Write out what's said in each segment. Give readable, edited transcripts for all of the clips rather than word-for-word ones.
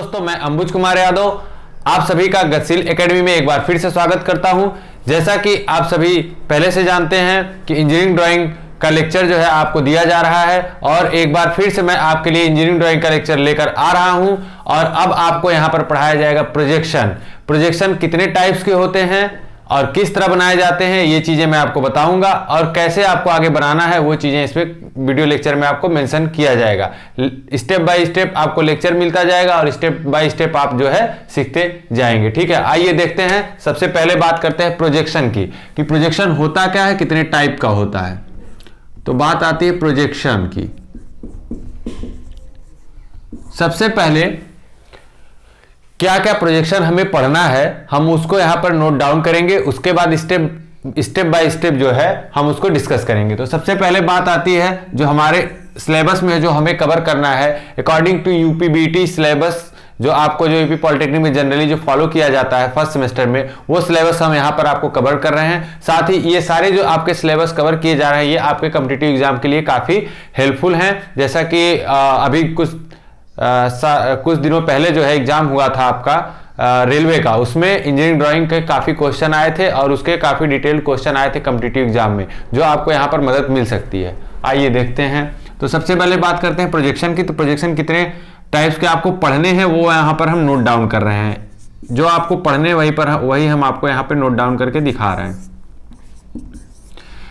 दोस्तों, मैं अंबुज कुमार यादव आप सभी का गतिशील एकेडमी में एक बार फिर से स्वागत करता हूं। जैसा कि आप सभी पहले से जानते हैं कि इंजीनियरिंग ड्राइंग का लेक्चर जो है आपको दिया जा रहा है और एक बार फिर से मैं आपके लिए इंजीनियरिंग ड्राइंग का लेक्चर लेकर आ रहा हूं और अब आपको यहां पर पढ़ाया जाएगा प्रोजेक्शन कितने टाइप्स के होते हैं और किस तरह बनाए जाते हैं, ये चीजें मैं आपको बताऊंगा और कैसे आपको आगे बनाना है वो चीजें इसमें वीडियो लेक्चर में आपको मेंशन किया जाएगा। स्टेप बाय स्टेप आपको लेक्चर मिलता जाएगा और स्टेप बाय स्टेप आप जो है सीखते जाएंगे। ठीक है, आइए देखते हैं। सबसे पहले बात करते हैं प्रोजेक्शन की कि प्रोजेक्शन होता क्या है, कितने टाइप का होता है। तो बात आती है प्रोजेक्शन की। सबसे पहले क्या क्या प्रोजेक्शन हमें पढ़ना है हम उसको यहां पर नोट डाउन करेंगे, उसके बाद स्टेप बाय स्टेप जो है हम उसको डिस्कस करेंगे। तो सबसे पहले बात आती है जो हमारे सिलेबस में जो हमें कवर करना है अकॉर्डिंग टू यूपीबीटी सिलेबस, जो आपको जो यूपी पॉलिटेक्निक में जनरली जो फॉलो किया जाता है फर्स्ट सेमेस्टर में, वो सिलेबस हम यहाँ पर आपको कवर कर रहे हैं। साथ ही ये सारे जो आपके सिलेबस कवर किए जा रहे हैं ये आपके कॉम्पिटिटिव एग्जाम के लिए काफी हेल्पफुल हैं। जैसा कि अभी कुछ दिनों पहले जो है एग्जाम हुआ था आपका रेलवे का, उसमें इंजीनियरिंग ड्राइंग के काफी क्वेश्चन आए थे और उसके काफी डिटेल्ड क्वेश्चन आए थे कॉम्पिटिटिव एग्जाम में, जो आपको यहाँ पर मदद मिल सकती है। आइए देखते हैं। तो सबसे पहले बात करते हैं प्रोजेक्शन की। तो प्रोजेक्शन कितने टाइप्स के आपको पढ़ने हैं वो यहाँ पर हम नोट डाउन कर रहे हैं। जो आपको पढ़ने वही हम आपको यहाँ पर नोट डाउन करके दिखा रहे हैं।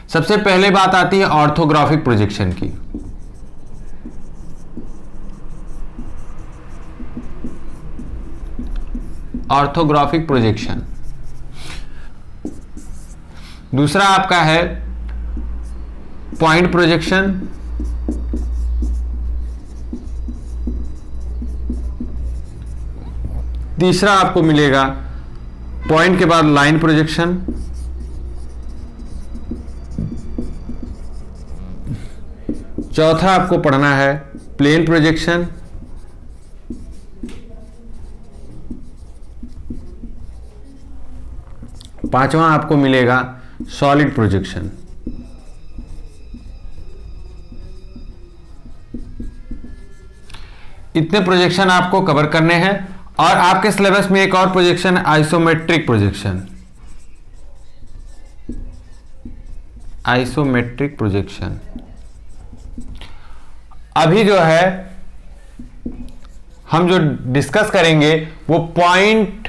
सबसे पहले बात आती है ऑर्थोग्राफिक प्रोजेक्शन की। ऑर्थोग्राफिक प्रोजेक्शन दूसरा आपका है पॉइंट प्रोजेक्शन, तीसरा आपको मिलेगा पॉइंट के बाद लाइन प्रोजेक्शन, चौथा आपको पढ़ना है प्लेन प्रोजेक्शन, पांचवा आपको मिलेगा सॉलिड प्रोजेक्शन। इतने प्रोजेक्शन आपको कवर करने हैं और आपके सिलेबस में एक और प्रोजेक्शन है आइसोमेट्रिक प्रोजेक्शन। आइसोमेट्रिक प्रोजेक्शन अभी जो है हम जो डिस्कस करेंगे वो पॉइंट,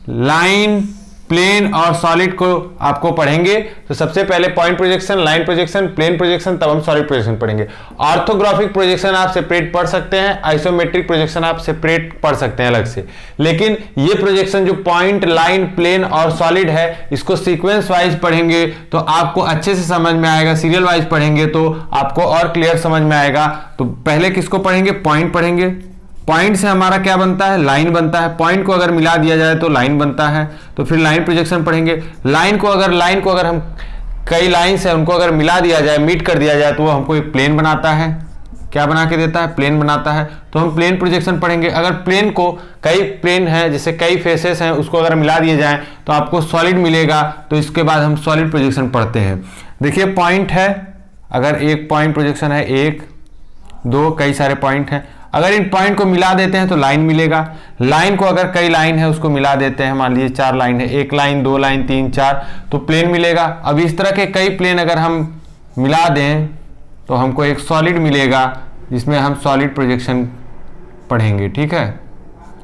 लाइन, प्लेन और सॉलिड को आपको पढ़ेंगे। तो सबसे पहले point projection, line projection, plane projection, तब हम सॉलिड प्रोजेक्शन पढ़ेंगे। ऑर्थोग्राफिक प्रोजेक्शन आप सेपरेट पढ़ सकते हैं, आइसोमेट्रिक प्रोजेक्शन आप सेपरेट पढ़ सकते हैं अलग से। लेकिन ये प्रोजेक्शन जो पॉइंट, लाइन, प्लेन और सॉलिड है इसको सीक्वेंस वाइज पढ़ेंगे तो आपको अच्छे से समझ में आएगा। सीरियल वाइज पढ़ेंगे तो आपको और क्लियर समझ में आएगा। तो पहले किसको पढ़ेंगे? पॉइंट पढ़ेंगे। पॉइंट से हमारा क्या बनता है? लाइन बनता है। पॉइंट को अगर मिला दिया जाए तो लाइन बनता है, तो फिर लाइन प्रोजेक्शन पढ़ेंगे। लाइन को अगर हम कई लाइन्स है उनको अगर मिला दिया जाए, मीट कर दिया जाए तो वो हमको एक प्लेन बनाता है। क्या बना के देता है? प्लेन बनाता है। तो हम प्लेन प्रोजेक्शन पढ़ेंगे। अगर प्लेन को कई प्लेन है जैसे कई फेसेस हैं उसको अगर मिला दिए जाए तो आपको सॉलिड मिलेगा। तो इसके बाद हम सॉलिड प्रोजेक्शन पढ़ते हैं। देखिए पॉइंट है, अगर एक पॉइंट प्रोजेक्शन है, एक दो कई सारे पॉइंट हैं, अगर इन पॉइंट को मिला देते हैं तो लाइन मिलेगा। लाइन को अगर कई लाइन है उसको मिला देते हैं, मान लीजिए 4 लाइन है, 1 लाइन, 2 लाइन, 3, 4, तो प्लेन मिलेगा। अब इस तरह के कई प्लेन अगर हम मिला दें तो हमको एक सॉलिड मिलेगा जिसमें हम सॉलिड प्रोजेक्शन पढ़ेंगे। ठीक है,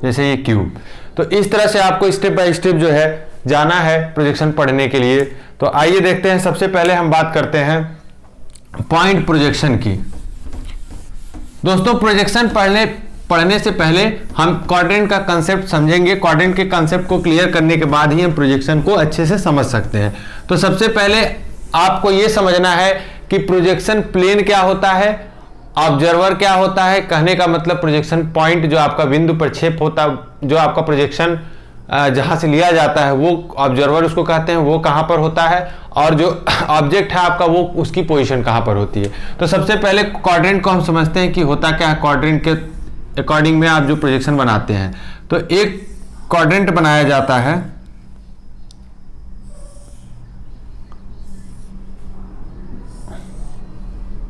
जैसे ये क्यूब। तो इस तरह से आपको स्टेप बाय स्टेप जो है जाना है प्रोजेक्शन पढ़ने के लिए। तो आइए देखते हैं। सबसे पहले हम बात करते हैं पॉइंट प्रोजेक्शन की। दोस्तों प्रोजेक्शन पढ़ने से पहले हम क्वाड्रेंट का कंसेप्ट समझेंगे। क्वाड्रेंट के कंसेप्ट को क्लियर करने के बाद ही हम प्रोजेक्शन को अच्छे से समझ सकते हैं। तो सबसे पहले आपको यह समझना है कि प्रोजेक्शन प्लेन क्या होता है, ऑब्जर्वर क्या होता है। कहने का मतलब प्रोजेक्शन पॉइंट जो आपका बिंदु प्रक्षेप होता, जो आपका प्रोजेक्शन जहां से लिया जाता है वो ऑब्जर्वर उसको कहते हैं, वो कहां पर होता है, और जो ऑब्जेक्ट है आपका वो उसकी पोजीशन कहां पर होती है। तो सबसे पहले क्वाड्रेंट को हम समझते हैं कि होता क्या है। क्वाड्रेंट के अकॉर्डिंग में आप जो प्रोजेक्शन बनाते हैं तो एक क्वाड्रेंट बनाया जाता है।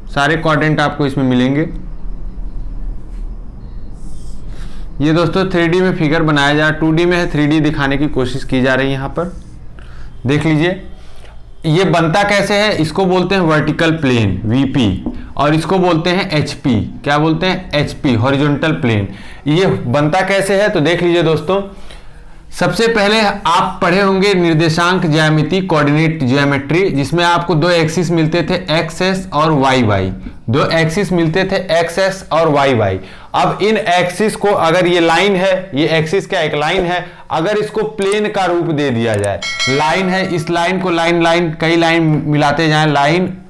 सारे क्वाड्रेंट आपको इसमें मिलेंगे। ये दोस्तों 3D में फिगर बनाया जा, 2D में है, 3D दिखाने की कोशिश की जा रही है। यहाँ पर देख लीजिए ये बनता कैसे है, इसको बोलते हैं वर्टिकल प्लेन वीपी, और इसको बोलते हैं एचपी। क्या बोलते हैं? HP, horizontal plane. ये बनता कैसे है तो देख लीजिए दोस्तों, सबसे पहले आप पढ़े होंगे निर्देशांक ज्यामिति, कोऑर्डिनेट ज्योमेट्री, जिसमें आपको दो एक्सिस मिलते थे एक्स और वाई। दो एक्सिस मिलते थे एक्स और वाई। अब इन एक्सिस को, अगर ये लाइन है, ये एक्सिस का एक लाइन है, अगर इसको प्लेन का रूप दे दिया जाए, लाइन है, इस लाइन को लाइन कई लाइन मिलाते जाएं,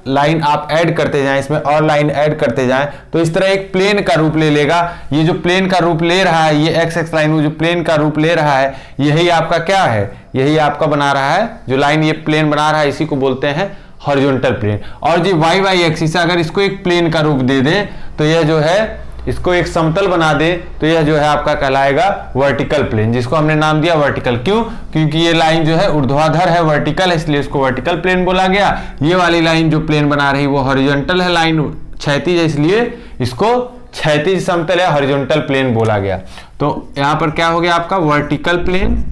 लाइन आप ऐड करते जाएं, इसमें और लाइन ऐड करते जाएं, तो इस तरह एक प्लेन का रूप ले लेगा। ये जो प्लेन का रूप ले रहा है, ये एक्स लाइन वो जो प्लेन का रूप ले रहा है, यही आपका क्या है? यही आपका बना रहा है, जो लाइन ये प्लेन बना रहा है, इसी को बोलते हैं हॉरिजॉन्टल प्लेन। और जो वाई एक्सिस है, अगर इसको एक प्लेन का रूप दे दें तो यह जो है, इसको एक समतल बना दे तो यह जो है आपका कहलाएगा वर्टिकल प्लेन, जिसको हमने नाम दिया वर्टिकल। क्यों? क्योंकि ये लाइन जो है ऊर्ध्वाधर है, वर्टिकल है, इसलिए इसको वर्टिकल प्लेन बोला गया। ये वाली लाइन जो प्लेन बना रही वो हॉरिजॉन्टल है, लाइन क्षैतिज है, इसलिए इसको क्षैतिज समतल या हॉरिजॉन्टल प्लेन बोला गया। तो यहां पर क्या हो गया आपका? Vertical plane.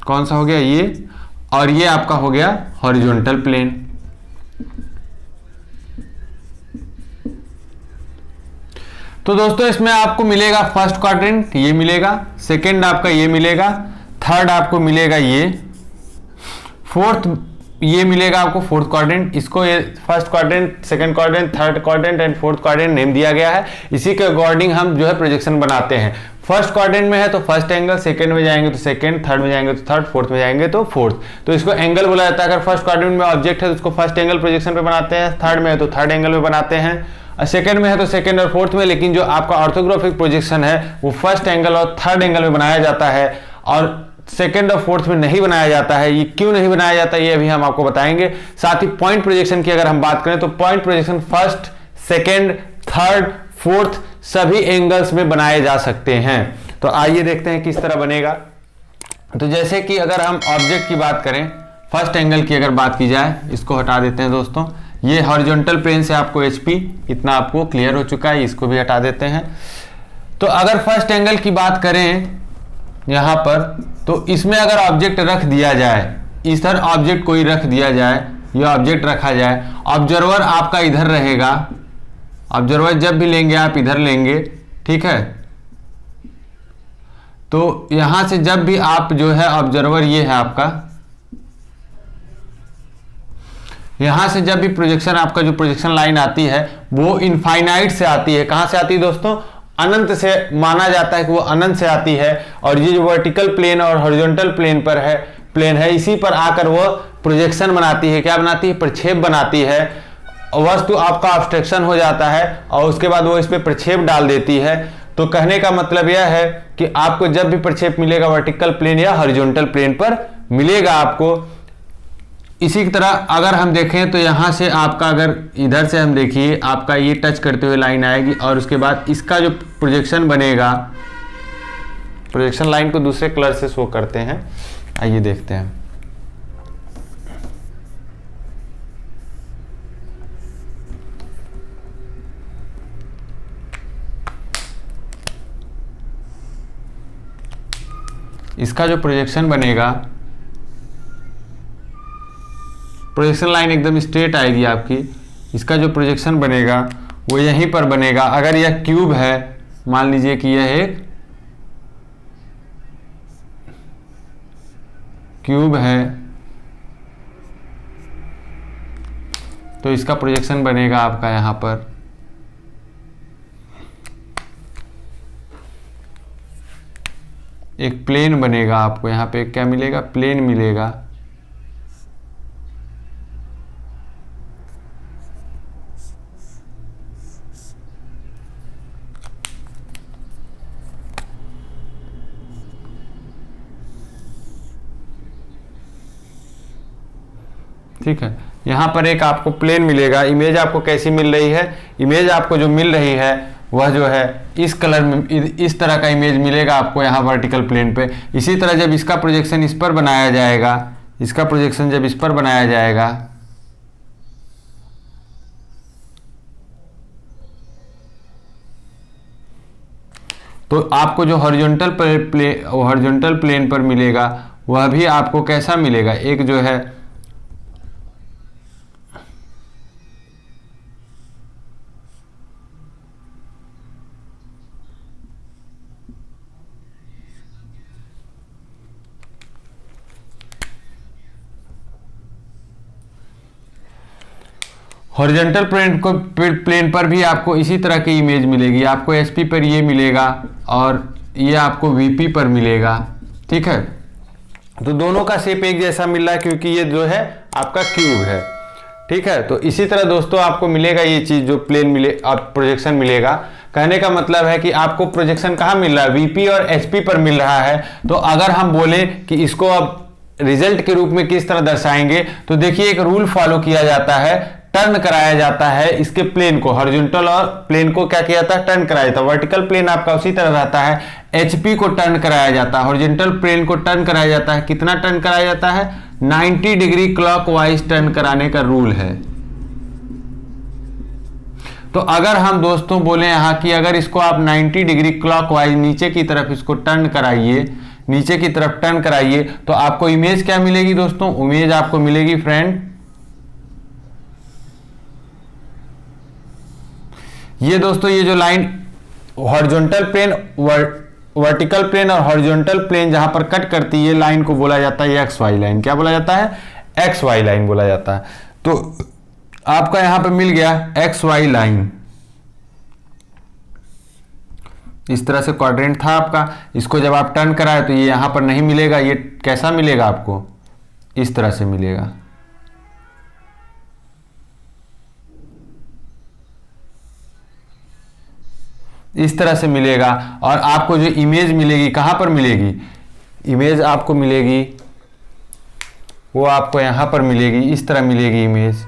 कौन सा हो गया? ये। और ये आपका हो गया हॉरिजॉन्टल प्लेन। तो दोस्तों इसमें आपको मिलेगा फर्स्ट क्वाड्रेंट, ये मिलेगा, सेकंड आपका ये मिलेगा, थर्ड आपको मिलेगा ये, फोर्थ ये मिलेगा आपको फोर्थ क्वाड्रेंट। इसको ये first quadrant, second quadrant, third quadrant and fourth quadrant name दिया गया है। इसी के अकॉर्डिंग हम जो है प्रोजेक्शन बनाते हैं। फर्स्ट क्वाड्रेंट में है तो फर्स्ट एंगल, सेकंड में जाएंगे तो सेकंड, थर्ड में जाएंगे तो थर्ड, फोर्थ में जाएंगे तो फोर्थ। तो इसको एंगल बोला जाता है। अगर फर्स्ट क्वाड्रेंट में ऑब्जेक्ट है तो उसको फर्स्ट एंगल प्रोजेक्शन पे बनाते हैं, थर्ड में है तो थर्ड एंगल में बनाते हैं, सेकंड में है तो सेकंड और फोर्थ में। लेकिन जो आपका ऑर्थोग्राफिक प्रोजेक्शन है वो फर्स्ट एंगल और थर्ड एंगल में बनाया जाता है, और सेकंड और फोर्थ में नहीं बनाया जाता है। ये क्यों नहीं बनाया जाता है ये अभी हम आपको बताएंगे। साथ ही पॉइंट प्रोजेक्शन की अगर हम बात करें तो point projection first, second, third, fourth सभी एंगल्स में बनाए जा सकते हैं। तो आइए देखते हैं किस तरह बनेगा। तो जैसे कि अगर हम ऑब्जेक्ट की बात करें, फर्स्ट एंगल की अगर बात की जाए, इसको हटा देते हैं दोस्तों। ये हॉरिजॉन्टल प्लेन से आपको एचपी, इतना आपको क्लियर हो चुका है, इसको भी हटा देते हैं। तो अगर फर्स्ट एंगल की बात करें यहां पर, तो इसमें अगर ऑब्जेक्ट रख दिया जाए, इधर ऑब्जेक्ट कोई रख दिया जाए, ये ऑब्जेक्ट रखा जाए, ऑब्जर्वर आपका इधर रहेगा, ऑब्जर्वर जब भी लेंगे आप इधर लेंगे, ठीक है। तो यहां से जब भी आप जो है ऑब्जर्वर, ये है आपका, यहां से जब भी प्रोजेक्शन, आपका जो प्रोजेक्शन लाइन आती है वो इनफाइनाइट से आती है। कहां से आती है दोस्तों? अनंत से माना जाता है कि वो अनंत से आती है। और ये जो वर्टिकल प्लेन और हॉरिजॉन्टल प्लेन पर है, प्लेन है, इसी पर आकर वो प्रोजेक्शन बनाती है। क्या बनाती है? प्रक्षेप बनाती है। वस्तु आपका ऑब्स्ट्रक्शन हो जाता है और उसके बाद वो इस पर प्रक्षेप डाल देती है। तो कहने का मतलब यह है कि आपको जब भी प्रक्षेप मिलेगा वर्टिकल प्लेन या हॉरिजॉन्टल प्लेन पर मिलेगा आपको। इसी की तरह अगर हम देखें तो यहां से आपका, अगर इधर से हम देखिए, आपका ये टच करते हुए लाइन आएगी और उसके बाद इसका जो प्रोजेक्शन बनेगा, प्रोजेक्शन लाइन को दूसरे कलर से शो करते हैं, आइए देखते हैं। इसका जो प्रोजेक्शन बनेगा, प्रोजेक्शन लाइन एकदम स्ट्रेट आएगी आपकी। इसका जो प्रोजेक्शन बनेगा वो यहीं पर बनेगा। अगर यह क्यूब है, मान लीजिए कि यह एक क्यूब है, तो इसका प्रोजेक्शन बनेगा आपका यहां पर। एक प्लेन बनेगा आपको, यहां पे क्या मिलेगा? प्लेन मिलेगा। ठीक है, यहां पर एक आपको प्लेन मिलेगा। इमेज आपको कैसी मिल रही है? इमेज आपको जो मिल रही है वह जो है इस कलर में, इस तरह का इमेज मिलेगा आपको यहाँ वर्टिकल प्लेन पे। इसी तरह जब इसका प्रोजेक्शन इस पर बनाया जाएगा, इसका प्रोजेक्शन जब इस पर बनाया जाएगा, तो आपको जो हॉरिजॉन्टल प्लेन पर मिलेगा वह भी आपको कैसा मिलेगा, एक जो है हॉरिजॉन्टल प्लेन पर भी आपको इसी तरह की इमेज मिलेगी। आपको एसपी पर ये मिलेगा और ये आपको वीपी पर मिलेगा। ठीक है, तो दोनों का शेप एक जैसा मिल रहा है क्योंकि ये जो है आपका क्यूब है। ठीक है, तो इसी तरह दोस्तों आपको मिलेगा ये चीज जो प्लेन मिले और प्रोजेक्शन मिलेगा। कहने का मतलब है कि आपको प्रोजेक्शन कहाँ मिल रहा है, वीपी और एचपी पर मिल रहा है। तो अगर हम बोले कि इसको अब रिजल्ट के रूप में किस तरह दर्शाएंगे, तो देखिए एक रूल फॉलो किया जाता है, टर्न कराया जाता है इसके प्लेन को, हॉरिजॉन्टल और प्लेन को क्या किया जाता है, टर्न कराया जाता है। वर्टिकल प्लेन आपका उसी तरह रहता है, एचपी को टर्न कराया जाता है, हॉरिजॉन्टल प्लेन को टर्न कराया जाता है। कितना टर्न कराया जाता है, 90 डिग्री क्लॉकवाइज टर्न कराने का रूल है। तो अगर हम दोस्तों बोले यहां कि अगर इसको आप 90 डिग्री क्लॉकवाइज नीचे की तरफ इसको टर्न कराइए, नीचे की तरफ टर्न कराइए, तो आपको इमेज क्या मिलेगी दोस्तों, इमेज आपको मिलेगी फ्रेंड ये दोस्तों, ये जो line horizontal plane, vertical plane और हॉरिजॉन्टल प्लेन जहां पर कट करती है, ये लाइन को बोला जाता है एक्स वाई लाइन। क्या बोला जाता है, एक्स वाई लाइन बोला जाता है। तो आपका यहां पर मिल गया एक्स वाई लाइन, इस तरह से क्वाड्रेंट था आपका। इसको जब आप टर्न कराए तो ये यहां पर नहीं मिलेगा, ये कैसा मिलेगा आपको, इस तरह से मिलेगा। इस तरह से मिलेगा। और आपको जो इमेज मिलेगी कहां पर मिलेगी, इमेज आपको मिलेगी वो आपको यहां पर मिलेगी, इस तरह मिलेगी इमेज।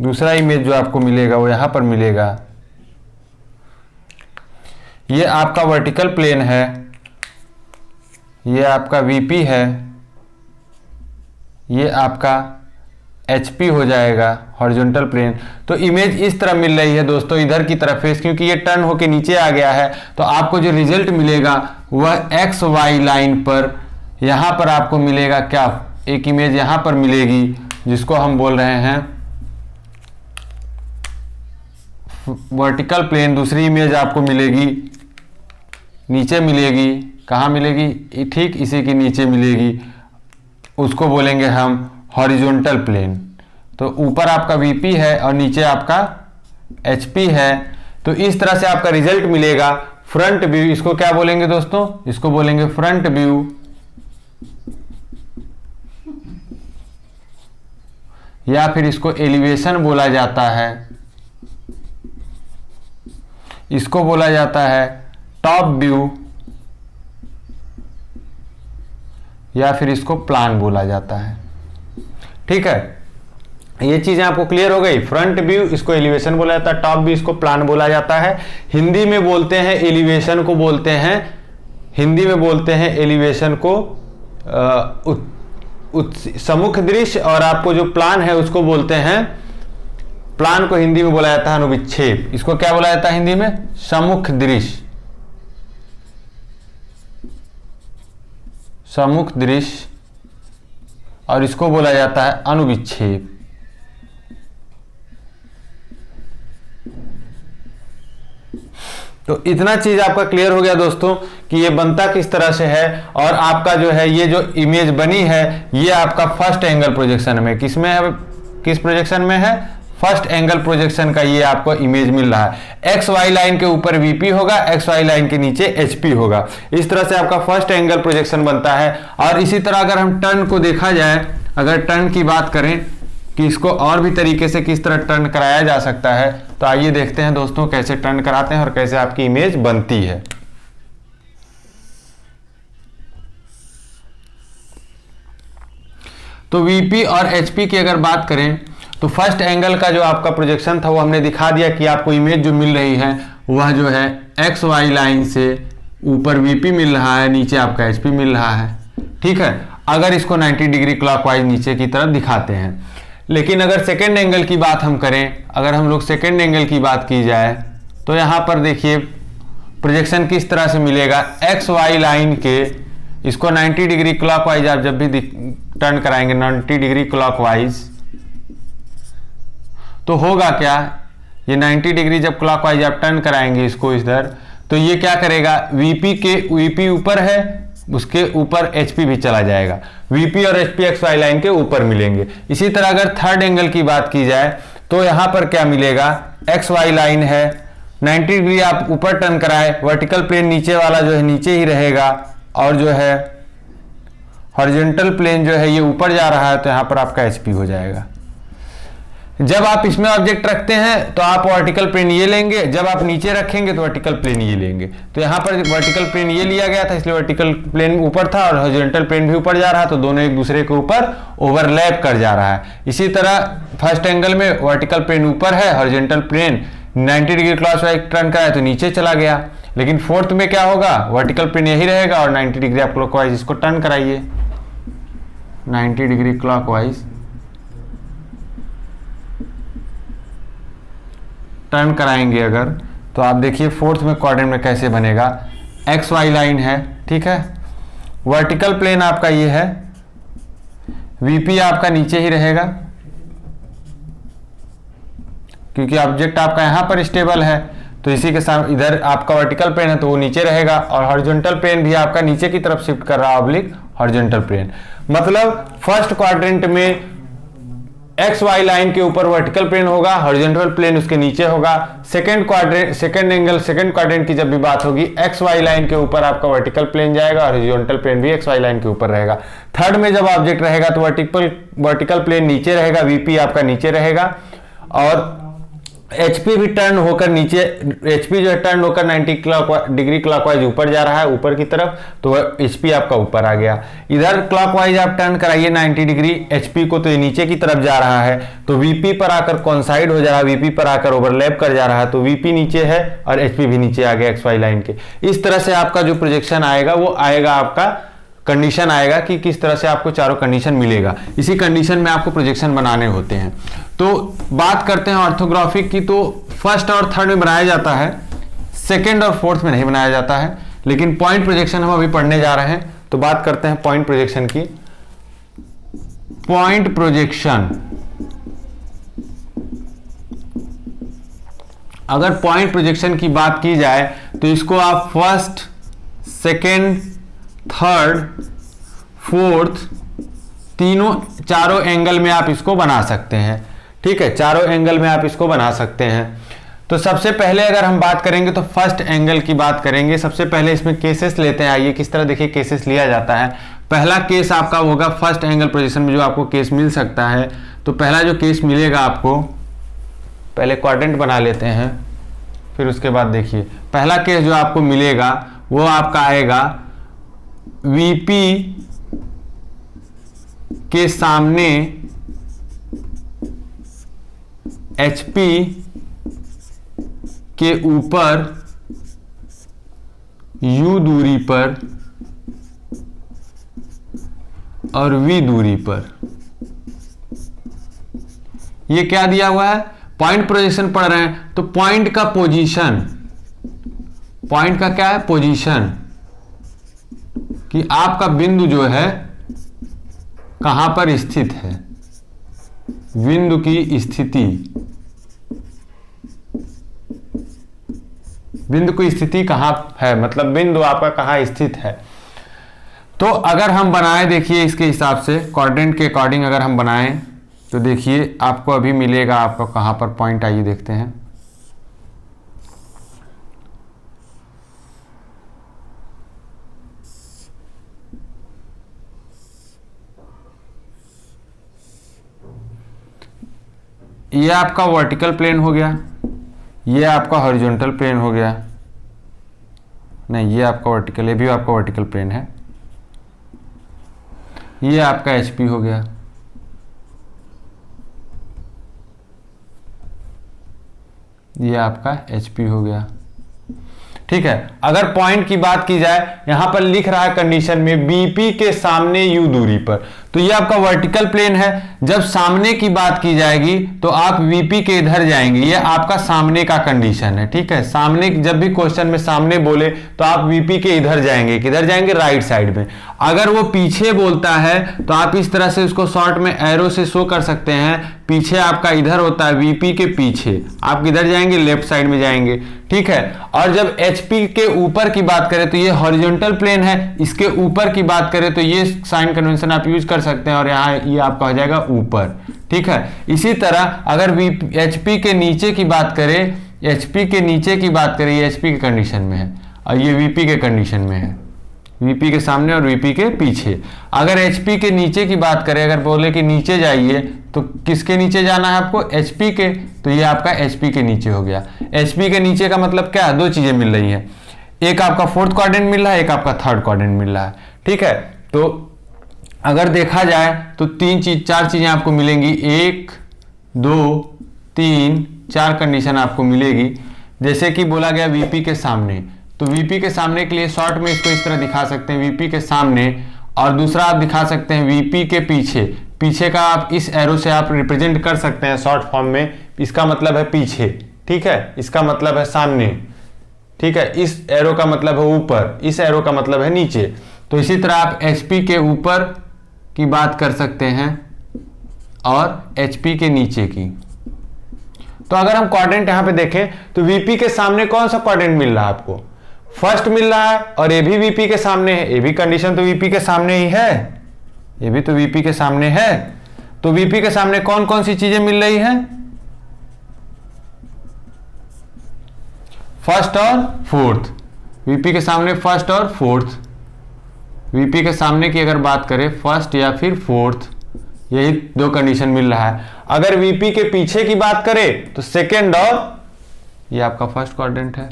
दूसरा इमेज जो आपको मिलेगा वो यहां पर मिलेगा। ये आपका वर्टिकल प्लेन है, ये आपका वीपी है, ये आपका एचपी हो जाएगा हॉरिजॉन्टल प्लेन। तो इमेज इस तरह मिल रही है दोस्तों, इधर की तरफ फेस, क्योंकि ये टर्न होके नीचे आ गया है। तो आपको जो रिजल्ट मिलेगा वह एक्स वाई लाइन पर, यहां पर आपको मिलेगा क्या, एक इमेज यहां पर मिलेगी जिसको हम बोल रहे हैं वर्टिकल प्लेन। दूसरी इमेज आपको मिलेगी नीचे मिलेगी, कहाँ मिलेगी, ठीक इसी के नीचे मिलेगी, उसको बोलेंगे हम हॉरिजॉन्टल प्लेन। तो ऊपर आपका वीपी है और नीचे आपका एचपी है। तो इस तरह से आपका रिजल्ट मिलेगा फ्रंट व्यू। इसको क्या बोलेंगे दोस्तों, इसको बोलेंगे फ्रंट व्यू, या फिर इसको एलिवेशन बोला जाता है, इसको बोला जाता है टॉप व्यू, या फिर इसको प्लान बोला जाता है। ठीक है, ये चीजें आपको क्लियर हो गई। फ्रंट व्यू इसको एलिवेशन बोला जाता है, टॉप व्यू इसको प्लान बोला जाता है। हिंदी में बोलते हैं एलिवेशन को बोलते हैं, हिंदी में बोलते हैं एलिवेशन को सम्मुख दृश्य, और आपको जो प्लान है उसको बोलते हैं, प्लान को हिंदी में बोला जाता है अनुविक्षेप। इसको क्या बोला जाता है हिंदी में, सम्मुख दृश्य, सम्मुख दृश्य, और इसको बोला जाता है अनुविक्षेप। तो इतना चीज आपका क्लियर हो गया दोस्तों कि ये बनता किस तरह से है। और आपका जो है ये जो इमेज बनी है ये आपका फर्स्ट एंगल प्रोजेक्शन में, किस में है, किस प्रोजेक्शन में है, फर्स्ट एंगल प्रोजेक्शन का ये आपको इमेज मिल रहा है। एक्स वाई लाइन के ऊपर वीपी होगा, एक्स वाई लाइन के नीचे एचपी होगा। इस तरह से आपका फर्स्ट एंगल प्रोजेक्शन बनता है। और इसी तरह अगर हम टर्न को देखा जाए, अगर टर्न की बात करें कि इसको और भी तरीके से किस तरह टर्न कराया जा सकता है, तो आइए देखते हैं दोस्तों कैसे टर्न कराते हैं और कैसे आपकी इमेज बनती है। तो वीपी और एचपी की अगर बात करें तो फर्स्ट एंगल का जो आपका प्रोजेक्शन था वो हमने दिखा दिया कि आपको इमेज जो मिल रही है वह जो है एक्स वाई लाइन से ऊपर वीपी मिल रहा है, नीचे आपका एचपी मिल रहा है। ठीक है, अगर इसको 90 डिग्री क्लॉकवाइज नीचे की तरफ दिखाते हैं। लेकिन अगर सेकेंड एंगल की बात हम करें, अगर हम लोग सेकेंड एंगल की बात की जाए तो यहाँ पर देखिए प्रोजेक्शन किस तरह से मिलेगा। एक्स वाई लाइन के इसको 90 डिग्री क्लॉकवाइज आप जब भी टर्न कराएंगे 90 डिग्री क्लॉकवाइज, तो होगा क्या, ये 90 डिग्री जब क्लॉकवाइज आप टर्न कराएंगे इसको इधर, तो ये क्या करेगा, वीपी ऊपर है, उसके ऊपर एचपी भी चला जाएगा। वीपी और एचपी एक्स वाई लाइन के ऊपर मिलेंगे। इसी तरह अगर थर्ड एंगल की बात की जाए तो यहां पर क्या मिलेगा, एक्स वाई लाइन है, 90 डिग्री आप ऊपर टर्न कराए, वर्टिकल प्लेन नीचे वाला जो है नीचे ही रहेगा, और जो है हॉरिजॉन्टल प्लेन जो है ये ऊपर जा रहा है, तो यहां पर आपका एचपी हो जाएगा। जब आप इसमें ऑब्जेक्ट रखते हैं तो आप वर्टिकल प्लेन ये लेंगे, जब आप नीचे रखेंगे तो वर्टिकल प्लेन ये लेंगे। तो यहाँ पर वर्टिकल प्लेन ये लिया गया था, इसलिए वर्टिकल प्लेन ऊपर था और हॉरिजॉन्टल प्लेन भी ऊपर जा रहा है, तो दोनों एक दूसरे के ऊपर ओवरलैप कर जा रहा है। इसी तरह फर्स्ट एंगल में वर्टिकल प्लेन ऊपर है, horizontal plane 90 degree clockwise turn कराया तो नीचे चला गया। लेकिन फोर्थ में क्या होगा, वर्टिकल प्लेन यही रहेगा और 90 डिग्री आप क्लॉकवाइज इसको टर्न कराइए, 90 डिग्री क्लॉकवाइज टर्न कराएंगे अगर, तो आप देखिए फोर्थ में क्वाड्रेंट में कैसे बनेगा। एक्स वाई लाइन है, ठीक है, वर्टिकल प्लेन आपका ये है, वीपी आपका नीचे ही रहेगा क्योंकि ऑब्जेक्ट आपका यहां पर स्टेबल है, तो इसी के साथ इधर आपका वर्टिकल प्लेन है तो वो नीचे रहेगा, और हॉरिजॉन्टल प्लेन भी आपका नीचे की तरफ शिफ्ट कर रहा है, ऑब्लिक हॉरिजॉन्टल प्लेन। मतलब फर्स्ट क्वाड्रेंट में एक्स वाई लाइन के ऊपर वर्टिकल प्लेन होगा, हॉरिजॉन्टल प्लेन उसके नीचे होगा। सेकंड क्वाड्रेंट की जब भी बात होगी, एक्स वाई लाइन के ऊपर आपका वर्टिकल प्लेन जाएगा और हॉरिजॉन्टल प्लेन भी एक्स वाई लाइन के ऊपर रहेगा। थर्ड में जब ऑब्जेक्ट रहेगा तो वर्टिकल प्लेन नीचे रहेगा, वीपी आपका नीचे रहेगा, और एचपी भी टर्न होकर नीचे, एचपी जो है टर्न होकर 90 डिग्री क्लॉकवाइज ऊपर जा रहा है ऊपर की तरफ, तो एचपी आपका ऊपर आ गया। इधर क्लॉकवाइज आप टर्न कराइए 90 डिग्री एचपी को, तो ये नीचे की तरफ जा रहा है, तो वीपी पर आकर कॉन्साइड हो जा रहा है, वीपी पर आकर ओवरलैप कर जा रहा है, तो वीपी नीचे है और एचपी भी नीचे आ गया एक्स वाई लाइन के। इस तरह से आपका जो प्रोजेक्शन आएगा वो आएगा, आपका कंडीशन आएगा कि किस तरह से आपको चारों कंडीशन मिलेगा। इसी कंडीशन में आपको प्रोजेक्शन बनाने होते हैं। तो बात करते हैं ऑर्थोग्राफिक की, तो फर्स्ट और थर्ड में बनाया जाता है, सेकंड और फोर्थ में नहीं बनाया जाता है। लेकिन पॉइंट प्रोजेक्शन हम अभी पढ़ने जा रहे हैं, तो बात करते हैं पॉइंट प्रोजेक्शन की। पॉइंट प्रोजेक्शन, अगर पॉइंट प्रोजेक्शन की बात की जाए तो इसको आप फर्स्ट, सेकेंड, थर्ड, फोर्थ, चारों एंगल में आप इसको बना सकते हैं। ठीक है, चारों एंगल में आप इसको बना सकते हैं। तो सबसे पहले अगर हम बात करेंगे तो फर्स्ट एंगल की बात करेंगे। सबसे पहले इसमें केसेस लेते हैं, आइए किस तरह देखिए केसेस लिया जाता है। पहला केस आपका होगा फर्स्ट एंगल प्रोजेक्शन में जो आपको केस मिल सकता है। तो पहला जो केस मिलेगा आपको, पहले क्वाड्रेंट बना लेते हैं, फिर उसके बाद देखिए पहला केस जो आपको मिलेगा वो आपका आएगा वीपी के सामने एचपी के ऊपर U दूरी पर और V दूरी पर। ये क्या दिया हुआ है, पॉइंट प्रोजेक्शन पढ़ रहे हैं, तो पॉइंट का पोजीशन, पॉइंट का क्या है पोजीशन, कि आपका बिंदु जो है कहां पर स्थित है, बिंदु की स्थिति, बिंदु की स्थिति कहां है, मतलब बिंदु आपका कहां स्थित है। तो अगर हम बनाएं, देखिए इसके हिसाब से क्वाड्रेंट के अकॉर्डिंग अगर हम बनाएं तो देखिए आपको अभी मिलेगा, आपको कहां पर पॉइंट, आइए देखते हैं। ये आपका वर्टिकल प्लेन हो गया, ये आपका हॉरिजॉन्टल प्लेन हो गया, नहीं ये आपका वर्टिकल, ये भी आपका वर्टिकल प्लेन है, ये आपका एचपी हो गया, ये आपका एचपी हो गया। ठीक है। अगर पॉइंट की बात की जाए, यहां पर लिख रहा है कंडीशन में बीपी के सामने यू दूरी पर, तो ये आपका वर्टिकल प्लेन है। जब सामने की बात की जाएगी तो आप वीपी के इधर जाएंगे, ये आपका सामने का कंडीशन है, ठीक है। सामने, जब भी क्वेश्चन में सामने बोले तो आप वीपी के इधर जाएंगे, किधर जाएंगे, राइट साइड में। अगर वो पीछे बोलता है तो आप इस तरह से उसको शॉर्ट में एरो से शो कर सकते हैं, पीछे आपका इधर होता है, वीपी के पीछे आप किधर जाएंगे, लेफ्ट साइड में जाएंगे, ठीक है। और जब एचपी के ऊपर की बात करें तो ये हॉरिजॉन्टल प्लेन है, इसके ऊपर की बात करें तो ये साइन कन्वेंशन आप यूज कर सकते हैं और यहाँ ये आपका हो जाएगा ऊपर, ठीक है। इसी तरह अगर एचपी के नीचे की बात करें, एचपी के नीचे की बात करें, ये एचपी के कंडीशन में है और ये वीपी के कंडीशन में है, वीपी के सामने और वीपी के पीछे। अगर एचपी के नीचे की बात करें, अगर बोले कि नीचे जाइए तो किसके नीचे जाना है आपको, एचपी के, तो ये आपका एचपी के नीचे हो गया। एचपी के नीचे का मतलब क्या है, दो चीजें मिल रही हैं, एक आपका फोर्थ क्वाड्रेंट मिल रहा है, एक आपका थर्ड क्वाड्रेंट मिल रहा है, ठीक है। तो अगर देखा जाए तो चार चीजें आपको मिलेंगी, 1 2 3 4 कंडीशन आपको मिलेगी। जैसे कि बोला गया वीपी के सामने, तो वीपी के सामने के लिए शॉर्ट में इसको इस तरह दिखा सकते हैं, वीपी के सामने, और दूसरा आप दिखा सकते हैं वीपी के पीछे। पीछे का आप इस एरो से आप रिप्रेजेंट कर सकते हैं शॉर्ट फॉर्म में, इसका मतलब है पीछे, ठीक है, इसका मतलब है सामने, ठीक है। इस एरो का मतलब है ऊपर, इस एरो का मतलब है नीचे। तो इसी तरह आप एचपी के ऊपर की बात कर सकते हैं और एचपी के नीचे की। तो अगर हम क्वाड्रेंट यहां पे देखें तो वीपी के सामने कौन सा क्वाड्रेंट मिल रहा है आपको, फर्स्ट मिल रहा है, और ये भी वीपी के सामने है, ये भी कंडीशन तो वीपी के सामने ही है, ये भी तो वीपी के सामने है। तो वीपी के सामने कौन कौन सी चीजें मिल रही हैं, फर्स्ट और फोर्थ, वीपी के सामने फर्स्ट और फोर्थ। वीपी के सामने की अगर बात करें, फर्स्ट या फिर फोर्थ, यही दो कंडीशन मिल रहा है। अगर वीपी के पीछे की बात करें तो सेकेंड, और ये आपका फर्स्ट क्वाड्रेंट है,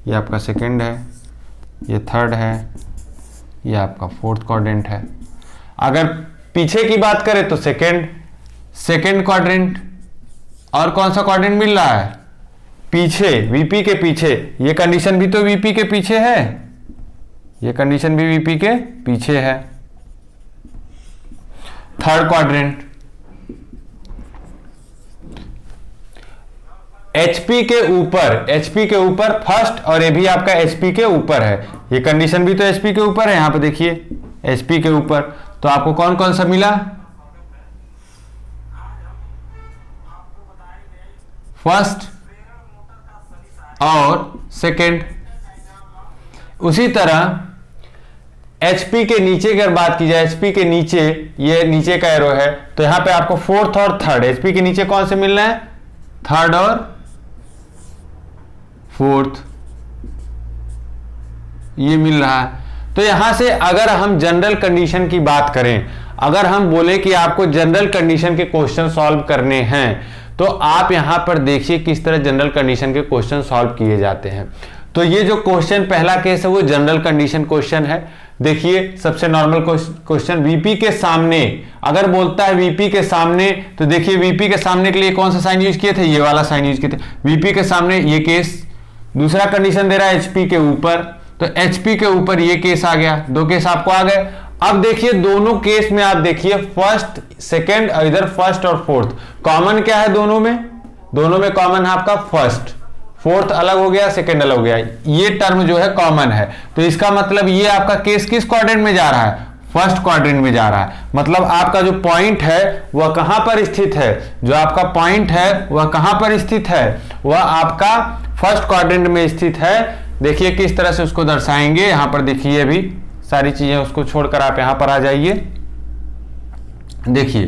ये आपका सेकेंड है, ये थर्ड है, ये आपका फोर्थ क्वाड्रेंट है। अगर पीछे की बात करें तो सेकेंड क्वाड्रेंट, और कौन सा क्वाड्रेंट मिल रहा है, पीछे, वीपी के पीछे, ये कंडीशन भी तो वीपी के पीछे है, ये कंडीशन भी वीपी के पीछे है। थर्ड क्वाड्रेंट, एचपी के ऊपर फर्स्ट, और ये भी आपका एचपी के ऊपर है, ये कंडीशन भी तो एचपी के ऊपर है, यहां पे देखिए एचपी के ऊपर। तो आपको कौन कौन सा मिला, फर्स्ट और सेकेंड। उसी तरह एचपी के नीचे की अगर बात की जाए, एचपी के नीचे, ये नीचे का एरो है, तो यहां पे आपको फोर्थ और थर्ड, एचपी के नीचे कौन से मिल रहे हैं, थर्ड और फोर्थ, ये मिल रहा है। तो यहां से अगर हम जनरल कंडीशन की बात करें, अगर हम बोले कि आपको जनरल कंडीशन के क्वेश्चन सॉल्व करने हैं, तो आप यहां पर देखिए किस तरह जनरल कंडीशन के क्वेश्चन सॉल्व किए जाते हैं। तो ये जो क्वेश्चन पहला केस है वो जनरल कंडीशन क्वेश्चन है। देखिए सबसे नॉर्मल क्वेश्चन, वीपी के सामने, अगर बोलता है वीपी के सामने, तो देखिए वीपी के सामने के लिए कौन सा साइन यूज किए थे, ये वाला साइन यूज किए थे, वीपी के सामने ये केस। दूसरा कंडीशन दे रहा है एचपी के ऊपर, तो एचपी के ऊपर ये केस आ गया, दो केस आपको आ गए। अब देखिए दोनों केस में आप देखिए फर्स्ट सेकेंड, और इधर फर्स्ट और फोर्थ, कॉमन क्या है दोनों में, दोनों में कॉमन है आपका फर्स्ट, फोर्थ अलग हो गया, सेकेंड अलग हो गया, ये टर्म जो है कॉमन है। तो इसका मतलब ये आपका केस किस क्वाड्रेंट में जा रहा है, फर्स्ट क्वाड्रेंट में जा रहा है। मतलब आपका जो पॉइंट है वह कहां पर स्थित है, जो आपका पॉइंट है वह कहां पर स्थित है, वह आपका फर्स्ट क्वाड्रेंट में स्थित है। देखिए किस तरह से उसको दर्शाएंगे, यहां पर देखिए अभी सारी चीजें उसको छोड़कर आप यहां पर आ जाइए। देखिए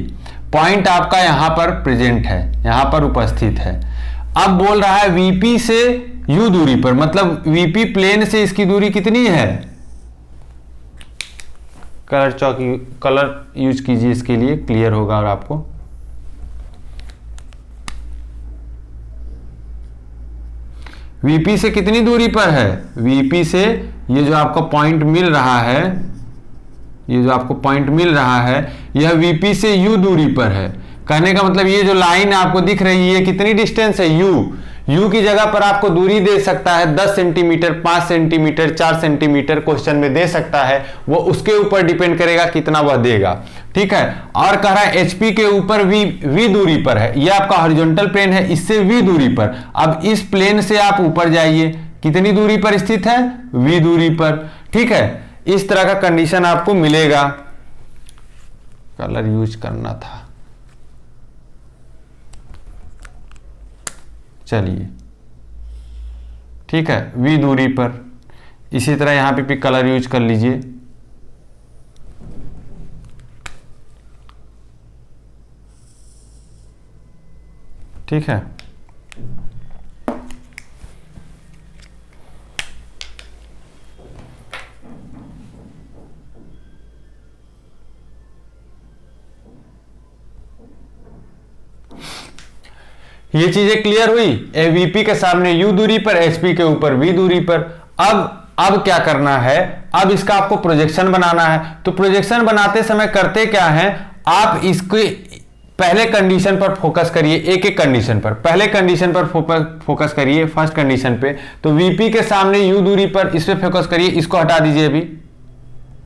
पॉइंट आपका यहां पर प्रेजेंट है, यहां पर उपस्थित है। अब बोल रहा है वीपी से यू दूरी पर, मतलब वीपी प्लेन से इसकी दूरी कितनी है, कलर यूज कीजिए इसके लिए, क्लियर होगा और आपको। वीपी से कितनी दूरी पर है, वीपी से ये जो आपको पॉइंट मिल रहा है, ये जो आपको पॉइंट मिल रहा है, यह वीपी से यू दूरी पर है। कहने का मतलब ये जो लाइन आपको दिख रही है कितनी डिस्टेंस है, यू, यू की जगह पर आपको दूरी दे सकता है 10 सेंटीमीटर, 5 सेंटीमीटर, 4 सेंटीमीटर क्वेश्चन में दे सकता है, वो उसके ऊपर डिपेंड करेगा कितना वह देगा। ठीक है, और कह रहा है एचपी के ऊपर वी दूरी पर है, ये आपका हॉरिजॉन्टल प्लेन है, इससे वी दूरी पर। अब इस प्लेन से आप ऊपर जाइए, कितनी दूरी पर स्थित है, वी दूरी पर। ठीक है, इस तरह का कंडीशन आपको मिलेगा। कलर यूज करना था, चलिए ठीक है, वी दूरी पर। इसी तरह यहां पे भी कलर यूज कर लीजिए। ठीक है, ये चीजें क्लियर हुई। वीपी के सामने यू दूरी पर, एचपी के ऊपर वी दूरी पर। अब क्या करना है, अब इसका आपको प्रोजेक्शन बनाना है। तो प्रोजेक्शन बनाते समय करते क्या है, आप इसके पहले कंडीशन पर फोकस करिए, एक एक कंडीशन पर। पहले कंडीशन पर फोकस करिए, फर्स्ट कंडीशन पे। तो वीपी के सामने यू दूरी पर, इस पे फोकस करिए। इसको हटा दीजिए, अभी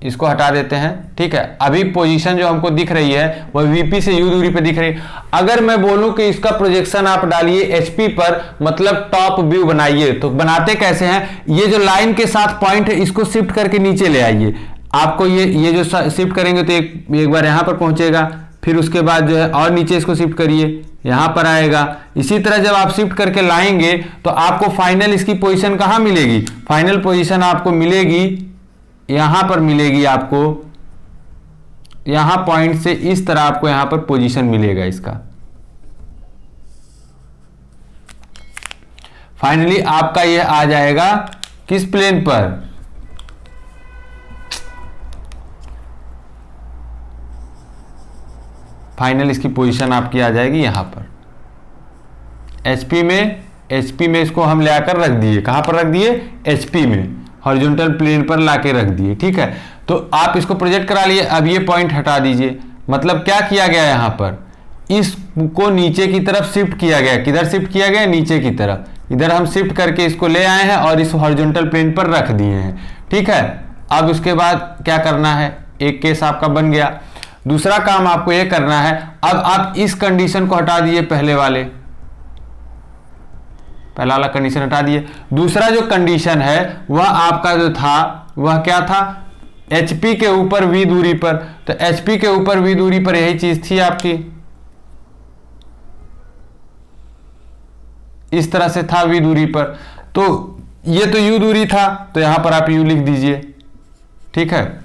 इसको हटा देते हैं। ठीक है, अभी पोजीशन जो हमको दिख रही है वह वीपी से यू दूरी पे दिख रही है। अगर मैं बोलूं कि इसका प्रोजेक्शन आप डालिए एचपी पर, मतलब टॉप व्यू बनाइए, तो बनाते कैसे हैं, ये जो लाइन के साथ पॉइंट है इसको शिफ्ट करके नीचे ले आइए। आपको ये जो शिफ्ट करेंगे तो एक बार यहां पर पहुंचेगा, फिर उसके बाद जो है और नीचे इसको शिफ्ट करिए, यहां पर आएगा। इसी तरह जब आप शिफ्ट करके लाएंगे तो आपको फाइनल इसकी पोजीशन कहां मिलेगी, फाइनल पोजीशन आपको मिलेगी यहां पर मिलेगी। आपको यहां पॉइंट से इस तरह आपको यहां पर पोजीशन मिलेगा इसका। फाइनली आपका यह आ जाएगा किस प्लेन पर, फाइनल इसकी पोजीशन आपकी आ जाएगी यहां पर एचपी में इसको हम ले आकर रख दिए। कहां पर रख दिए, एचपी में, हॉरिजॉन्टल प्लेन पर लाके रख दिए। ठीक है, तो आप इसको प्रोजेक्ट करा लिए। अब ये पॉइंट हटा दीजिए, मतलब क्या किया गया यहां पर, इसको नीचे की तरफ शिफ्ट किया गया। किधर शिफ्ट किया गया, नीचे की तरफ। इधर हम शिफ्ट करके इसको ले आए हैं और इस हॉरिजॉन्टल प्लेन पर रख दिए हैं। ठीक है, अब उसके बाद क्या करना है, एक केस आपका बन गया। दूसरा काम आपको यह करना है, अब आप इस कंडीशन को हटा दिए, पहला वाला कंडीशन हटा दिए। दूसरा जो कंडीशन है वह आपका जो था वह क्या था, एचपी के ऊपर वी दूरी पर। तो एचपी के ऊपर वी दूरी पर यही चीज थी आपकी, इस तरह से था वी दूरी पर। तो ये तो यू दूरी था, तो यहां पर आप यू लिख दीजिए। ठीक है,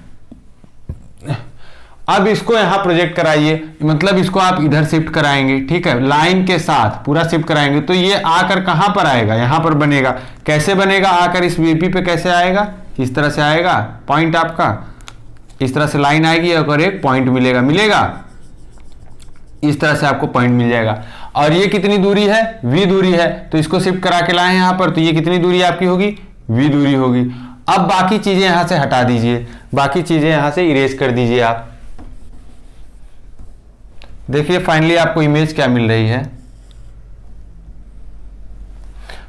अब इसको यहां प्रोजेक्ट कराइए, मतलब इसको आप इधर शिफ्ट कराएंगे। ठीक है, लाइन के साथ पूरा शिफ्ट कराएंगे तो ये आकर कहां पर आएगा, यहां पर बनेगा। कैसे बनेगा, आकर इस वीपी पे कैसे आएगा, इस तरह से आएगा पॉइंट आपका, इस तरह से लाइन आएगी और एक पॉइंट मिलेगा, इस तरह से आपको पॉइंट मिल जाएगा। और ये कितनी दूरी है, वी दूरी है, तो इसको शिफ्ट करा के लाए यहां पर, तो ये कितनी दूरी आपकी होगी, वी दूरी होगी। अब बाकी चीजें यहां से हटा दीजिए, बाकी चीजें यहां से इरेज कर दीजिए आप। देखिए फाइनली आपको इमेज क्या मिल रही है,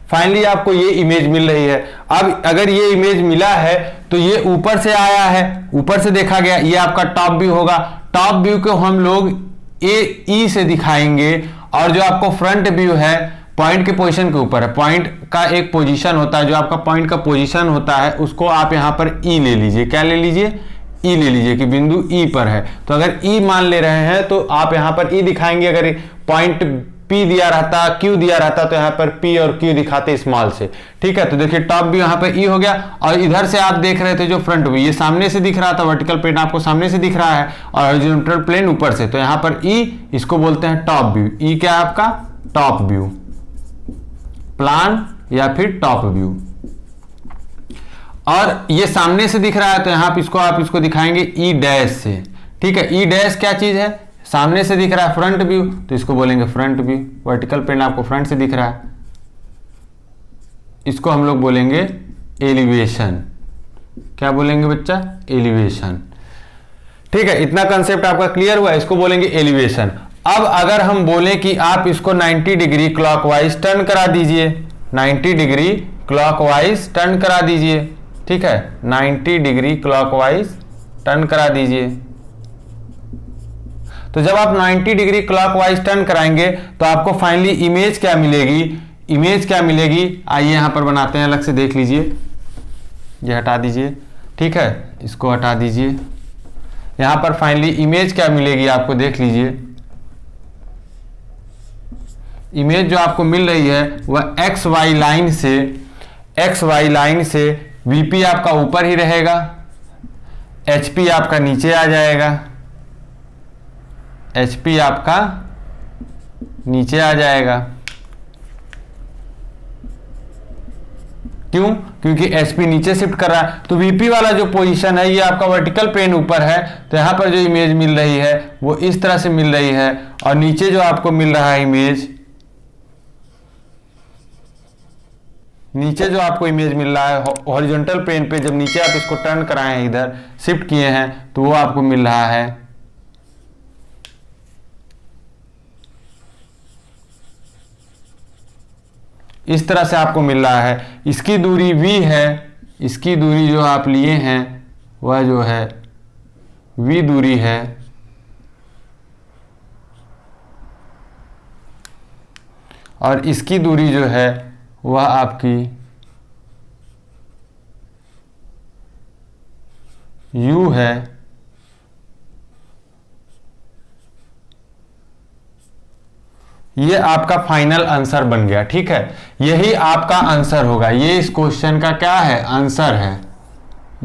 फाइनली आपको ये इमेज मिल रही है। अब अगर ये इमेज मिला है तो ये ऊपर से आया है, ऊपर से देखा गया, ये आपका टॉप व्यू होगा। टॉप व्यू को हम लोग ई से दिखाएंगे, और जो आपको फ्रंट व्यू है पॉइंट के पोजीशन के ऊपर है। पॉइंट का एक पोजीशन होता है, जो आपका पॉइंट का पोजीशन होता है उसको आप यहां पर ई ले लीजिए। क्या ले लीजिए, ई ले लीजिए कि बिंदु ई पर है। तो अगर ई मान ले रहे हैं तो आप यहां पर ई दिखाएंगे। अगर पॉइंट पी दिया रहता, क्यू दिया रहता, तो यहां पर पी और क्यू दिखाते स्मॉल से। ठीक है, तो देखिए टॉप व्यू यहां पर ई हो गया, और इधर से आप देख रहे थे जो फ्रंट व्यू, ये सामने से दिख रहा था, वर्टिकल प्लेन आपको सामने से दिख रहा है और हॉरिजॉन्टल प्लेन ऊपर से। तो यहां पर ई, इसको बोलते हैं टॉप व्यू। ई क्या है आपका, टॉप व्यू, प्लान या फिर टॉप व्यू। और ये सामने से दिख रहा है तो यहां पर आप इसको दिखाएंगे ई डैश से। ठीक है, ई डैश क्या चीज है, सामने से दिख रहा है फ्रंट व्यू, तो इसको बोलेंगे फ्रंट व्यू। वर्टिकल प्लेन आपको फ्रंट से दिख रहा है, इसको हम लोग बोलेंगे एलिवेशन। क्या बोलेंगे बच्चा, एलिवेशन। ठीक है, इतना कंसेप्ट आपका क्लियर हुआ, इसको बोलेंगे एलिवेशन। अब अगर हम बोलें कि आप इसको 90 डिग्री क्लॉकवाइज टर्न करा दीजिए, 90 डिग्री क्लॉकवाइज टर्न करा दीजिए, ठीक है, 90 डिग्री क्लॉकवाइज टर्न करा दीजिए। तो जब आप 90 डिग्री क्लॉकवाइज टर्न कराएंगे तो आपको फाइनली इमेज क्या मिलेगी, इमेज क्या मिलेगी, आइए यहां पर बनाते हैं, अलग से देख लीजिए, ये हटा दीजिए, ठीक है, इसको हटा दीजिए। यहां पर फाइनली इमेज क्या मिलेगी आपको, देख लीजिए। इमेज जो आपको मिल रही है वह एक्स वाई लाइन से वीपी आपका ऊपर ही रहेगा, एचपी आपका नीचे आ जाएगा, एचपी आपका नीचे आ जाएगा। क्यों? क्योंकि एचपी नीचे शिफ्ट कर रहा है, तो वीपी वाला जो पोजीशन है ये आपका वर्टिकल प्लेन ऊपर है, तो यहां पर जो इमेज मिल रही है वो इस तरह से मिल रही है, और नीचे जो आपको मिल रहा है इमेज, नीचे जो आपको इमेज मिल रहा है हॉरिजॉन्टल प्लेन पे, जब नीचे आप इसको टर्न कराए हैं, इधर शिफ्ट किए हैं, तो वो आपको मिल रहा है इस तरह से आपको मिल रहा है। इसकी दूरी v है, इसकी दूरी जो आप लिए हैं वह जो है v दूरी है, और इसकी दूरी जो है वह आपकी u है। ये आपका फाइनल आंसर बन गया, ठीक है, यही आपका आंसर होगा, ये इस क्वेश्चन का क्या है, आंसर है।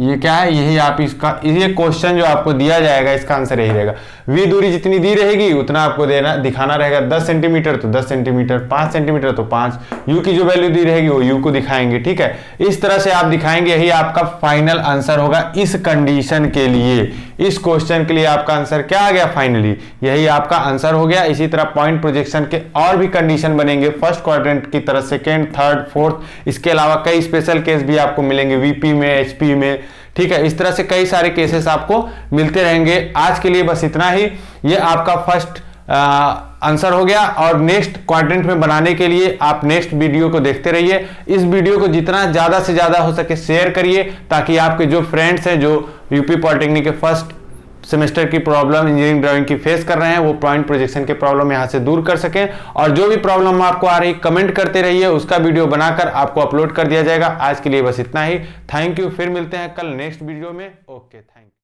ये क्या है, यही आप इसका, ये क्वेश्चन जो आपको दिया जाएगा इसका आंसर यही रहेगा। वी दूरी जितनी दी रहेगी उतना आपको दिखाना रहेगा, 10 सेंटीमीटर तो 10 सेंटीमीटर, 5 सेंटीमीटर तो 5, यू की जो वैल्यू दी रहेगी वो यू को दिखाएंगे, ठीक है, इस तरह से आप दिखाएंगे, यही आपका फाइनल आंसर होगा इस कंडीशन के लिए। इस क्वेश्चन के लिए आपका आंसर क्या आ गया, फाइनली यही आपका आंसर हो गया। इसी तरह पॉइंट प्रोजेक्शन के और भी कंडीशन बनेंगे फर्स्ट क्वाड्रेंट की तरह, सेकेंड, थर्ड, फोर्थ, इसके अलावा कई स्पेशल केस भी आपको मिलेंगे वीपी में, एचपी में, ठीक है, इस तरह से कई सारे केसेस आपको मिलते रहेंगे। आज के लिए बस इतना ही, ये आपका फर्स्ट आंसर हो गया, और नेक्स्ट क्वाड्रेंट में बनाने के लिए आप नेक्स्ट वीडियो को देखते रहिए। इस वीडियो को जितना ज्यादा से ज्यादा हो सके शेयर करिए, ताकि आपके जो फ्रेंड्स हैं जो यूपी पॉलिटेक्निक के फर्स्ट सेमेस्टर की प्रॉब्लम इंजीनियरिंग ड्राइंग की फेस कर रहे हैं, वो पॉइंट प्रोजेक्शन के प्रॉब्लम यहां से दूर कर सकें। और जो भी प्रॉब्लम आपको आ रही कमेंट करते रहिए, उसका वीडियो बनाकर आपको अपलोड कर दिया जाएगा। आज के लिए बस इतना ही, थैंक यू, फिर मिलते हैं कल नेक्स्ट वीडियो में। Okay, thank you.